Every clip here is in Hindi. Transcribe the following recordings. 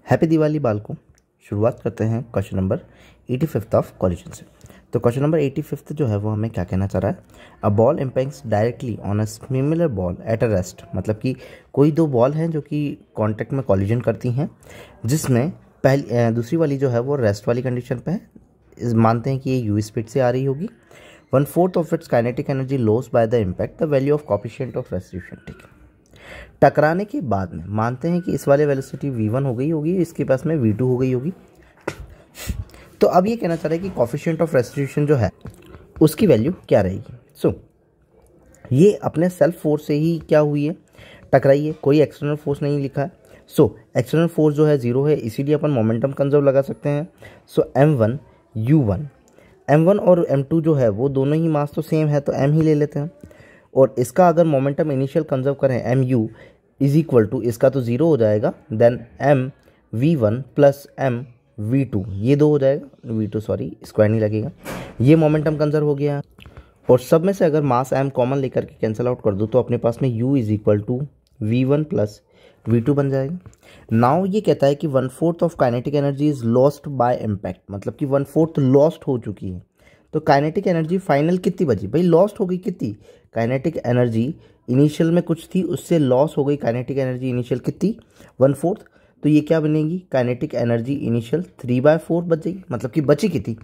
हैप्पी दिवाली बालकों। शुरुआत करते हैं क्वेश्चन नंबर 85 ऑफ कोलिजन से। तो क्वेश्चन नंबर 85 जो है वो हमें क्या कहना चाह रहा है, a ball impacts directly on a similar ball at a rest. मतलब कि कोई दो बॉल हैं जो कि कॉन्टैक्ट में कोलिजन करती हैं, जिसमें पहली दूसरी वाली जो है वो रेस्ट वाली कंडीशन पे है। मानते हैं कि ये यू स्पीड से आ रही होगी। 1/4 of its kinetic energy loss by the impact, the value of coefficient of restitution. ठीक है, टकराने के बाद में मानते हैं कि इस वाले वेलोसिटी v1 हो गई होगी, इसके पास में v2 हो गई होगी। तो अब ये कहना चाह रहा है कि कोएफिशिएंट ऑफ रेस्टिट्यूशन जो है उसकी वैल्यू क्या रहेगी। सो ये अपने सेल्फ फोर्स से ही क्या हुई है, टकराई है, कोई एक्सटर्नल फोर्स नहीं लिखा है। सो एक्सटर्नल फोर्स जो है 0 है, इसीलिए अपन मोमेंटम कंजर्व लगा सकते हैं। सो m1 u1, m1 और m2 जो है वो दोनों ही मास तो सेम है, तो m ही ले लेते हैं। और इसका अगर मोमेंटम इनिशियल कंजर्व करें mu इज इक्वल टू, इसका तो 0 हो जाएगा, then m v1 plus m v2, ये दो हो जाएगा, v2 सॉरी स्क्वायर नहीं लगेगा, ये मोमेंटम कंजर्व हो गया। और सब में से अगर मास m कॉमन लेकर के कैंसिल आउट कर दो तो अपने पास में u is equal to v1 plus v2 बन जाएगा। नाउ ये कहता है कि 1/4 of kinetic energy is lost by impact, मतलब कि 1/4 लॉस्ट हो चुकी है। तो काइनेटिक एनर्जी फाइनल कितनी बची भाई, लॉस्ट हो गई कितनी, काइनेटिक एनर्जी इनिशियल में कुछ थी, उससे लॉस हो गई काइनेटिक एनर्जी इनिशियल कितनी, 1/4। तो ये क्या बनेगी, काइनेटिक एनर्जी इनिशियल 3/4 बचेगी, मतलब कि बची कितनी,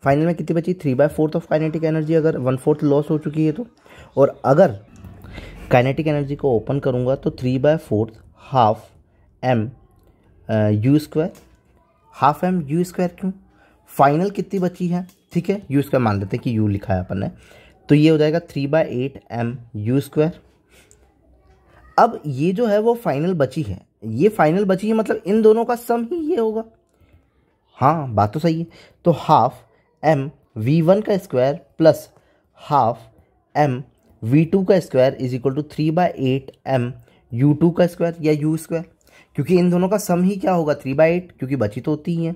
फाइनल में कितनी बची, 3/4 ऑफ काइनेटिक एनर्जी अगर 1/4 लॉस हो चुकी है तो। और अगर काइनेटिक एनर्जी को ओपन करूँगा तो 3/4 half m u square, half m u square क्यों, फाइनल कितनी बची है, ठीक है, u स्क्वायर मान लेते हैं कि u लिखा है अपन ने, तो ये हो जाएगा 3/8 m u स्क्वायर। अब ये जो है वो फाइनल बची है, ये फाइनल बची है, मतलब इन दोनों का सम ही ये होगा। हाँ बात तो सही है। तो हाफ m v1 का square plus half m v2 का square is equal to 3/8 m u2 का स्क्वायर या u स्क्वायर, क्योंकि इन दोनों का सम ही क्या होगा 3/8, क्योंकि बची तो होती ही है।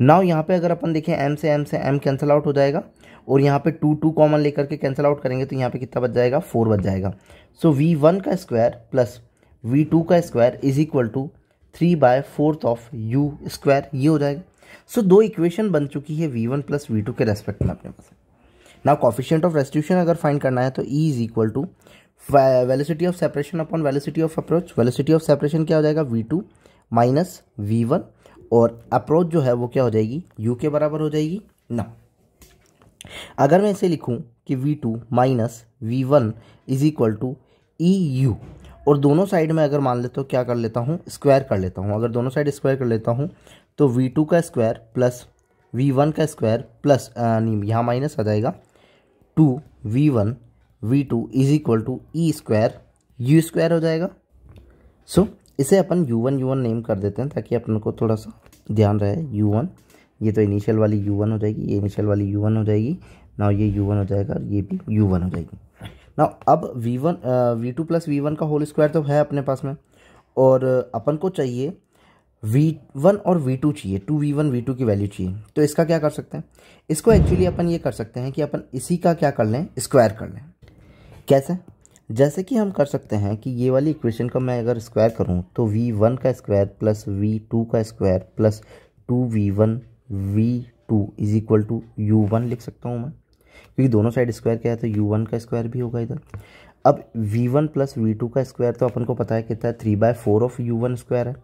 नाउ यहाँ पे अगर अपन देखें m से m कैंसिल आउट हो जाएगा, और यहाँ पे 2 कॉमन लेकर के कैंसिल आउट करेंगे तो यहाँ पे कितना बच जाएगा, 4 बच जाएगा। सो v1 का स्क्वायर प्लस v2 का square is equal to 3/4 of u square, ये हो जाएगा। सो दो इक्वेशन बन चुकी है v1 प्लस v2 के रेस्पेक्ट में अपने पास। नाउ कोएफिशिएंट ऑफ रेस्टिट्यूशन अगर फाइंड करना है तो e is equal to velocity of separation upon velocity of approach. Velocity of separation क्या हो जाएगा, v2 माइनस v1, और अप्रोच जो है वो क्या हो जाएगी, u के बराबर हो जाएगी ना। अगर मैं इसे लिखूं कि v2 minus v1 is equal to eu, और दोनों साइड में अगर मान लेता हूँ क्या कर लेता हूँ, स्क्वायर कर लेता हूँ। अगर दोनों साइड स्क्वायर कर लेता हूँ तो v2 का स्क्वायर प्लस v1 का स्क्वायर प्लस नहीं, यहाँ माइनस आ जाएगा, 2v1 v2 is equal to e square u square हो जाएगा। सो इसे अपन u1 नेम कर देते हैं ताकि अपन को थोड़ा सा ध्यान रहे। u1, ये तो इनिशियल वाली u1 हो जाएगी, ये इनिशियल वाली u1 हो जाएगी। नाउ ये u1 हो जाएगा, ये भी u1 हो जाएगी। नाउ अब v2 प्लस v1 का होल स्क्वायर तो है अपने पास में, और अपन को चाहिए v1 और v2 चाहिए, 2v1 v2 की वैल्यू चाहिए। तो इसका क्या कर सकते हैं, इसको एक्चुअली अपन ये कर सकते हैं कि अपन इसी का क्या कर लें, स्क्वायर कर लें। कैसे, जैसे कि हम कर सकते हैं कि ये वाली इक्वेशन का मैं अगर स्क्वायर करूं तो v1 का स्क्वायर प्लस v2 का square plus 2v1 v2 is equal to u1 लिख सकता हूं मैं, क्योंकि दोनों साइड स्क्वायर क्या है तो u1 का स्क्वायर भी होगा इधर। अब v1 प्लस v2 का स्क्वायर तो अपन को पता है कितना है, 3/4 ऑफ u1 स्क्वायर है,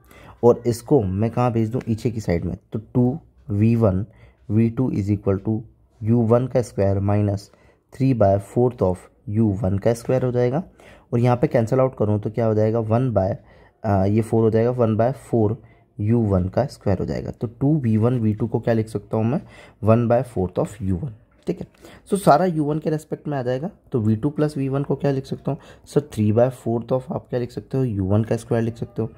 और इसको मैं कहाँ भेज दूँ, पीछे की साइड में, तो 2v1 v2 is equal to u1 का स्क्वायर माइनस 3/4 ऑफ u1 का स्क्वायर हो जाएगा। और यहाँ पे कैंसिल आउट करूँ तो क्या हो जाएगा, ये 4 हो जाएगा, 1/4 u1 का स्क्वायर हो जाएगा। तो 2v1 v2 को क्या लिख सकता हूँ मैं, 1/4 ऑफ u1। ठीक है, सो सारा u1 के रेस्पेक्ट में आ जाएगा। तो v2 प्लस v1 को क्या लिख सकता हूँ, सर 3/4 ऑफ आप क्या लिख सकते हो, u1 का स्क्वायर लिख सकते हो,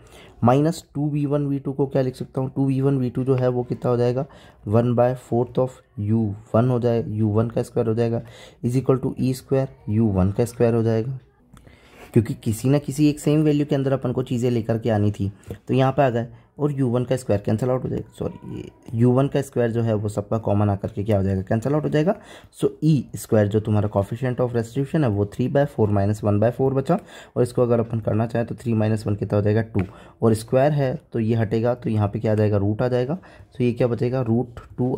माइनस 2v1 v2 को क्या लिख सकता हूँ, 2v1 v2 जो है वो कितना हो जाएगा, 1/4 ऑफ u1 हो जाएगा, u1 का स्क्वायर हो जाएगा, is equal to e square u1 का स्क्वायर हो जाएगा। क्योंकि किसी ना किसी एक सेम वैल्यू के अंदर अपन को चीज़ें लेकर के आनी थी, तो यहाँ पे आ गए और u1 का स्क्वायर कैंसिल आउट हो जाएगा, सॉरी ये u1 का स्क्वायर जो है वो सबका कॉमन आकर के क्या हो जाएगा, कैंसिल आउट हो जाएगा। सो ई स्क्वायर जो तुम्हारा कॉफिशिएंट ऑफ रेस्टिट्यूशन है वो 3/4 - 1/4 बचा, और इसको अगर अपन करना चाहें तो 3 - 1 कितना हो जाएगा 2, और स्क्वायर है तो ये हटेगा तो यहाँ पे क्या आ जाएगा, रूट आ जाएगा। सो ये क्या बचेगा, √2/2।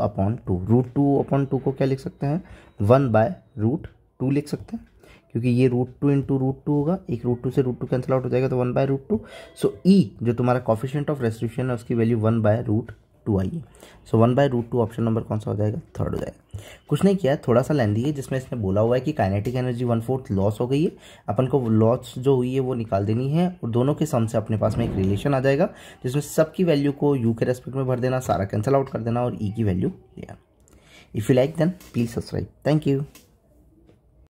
√2/2 को क्या लिख सकते हैं, 1/√2 लिख सकते हैं, क्योंकि ये √2 × √2 होगा, एक √2 से √2 कैंसिल आउट हो जाएगा तो 1/√2। सो ई जो तुम्हारा कॉफिशिएंट ऑफ रेस्टिट्यूशन है उसकी वैल्यू 1/√2 आई है। सो 1/√2 ऑप्शन नंबर कौन सा हो जाएगा, थर्ड हो जाएगा। कुछ नहीं किया है, थोड़ा सा लेंदी है, जिसमें इसने बोला हुआ है कि काइनेटिक एनर्जी 1/4 लॉस हो गई है, अपन को लॉस जो हुई है वो निकाल देनी है, और दोनों के सम से अपने पास में एक रिलेशन आ जाएगा जिसमें सबकी वैल्यू को यू के रेस्पेक्ट में भर देना, सारा कैंसिल आउट कर देना और ई की वैल्यू ले आना। If you like then please subscribe. Thank you.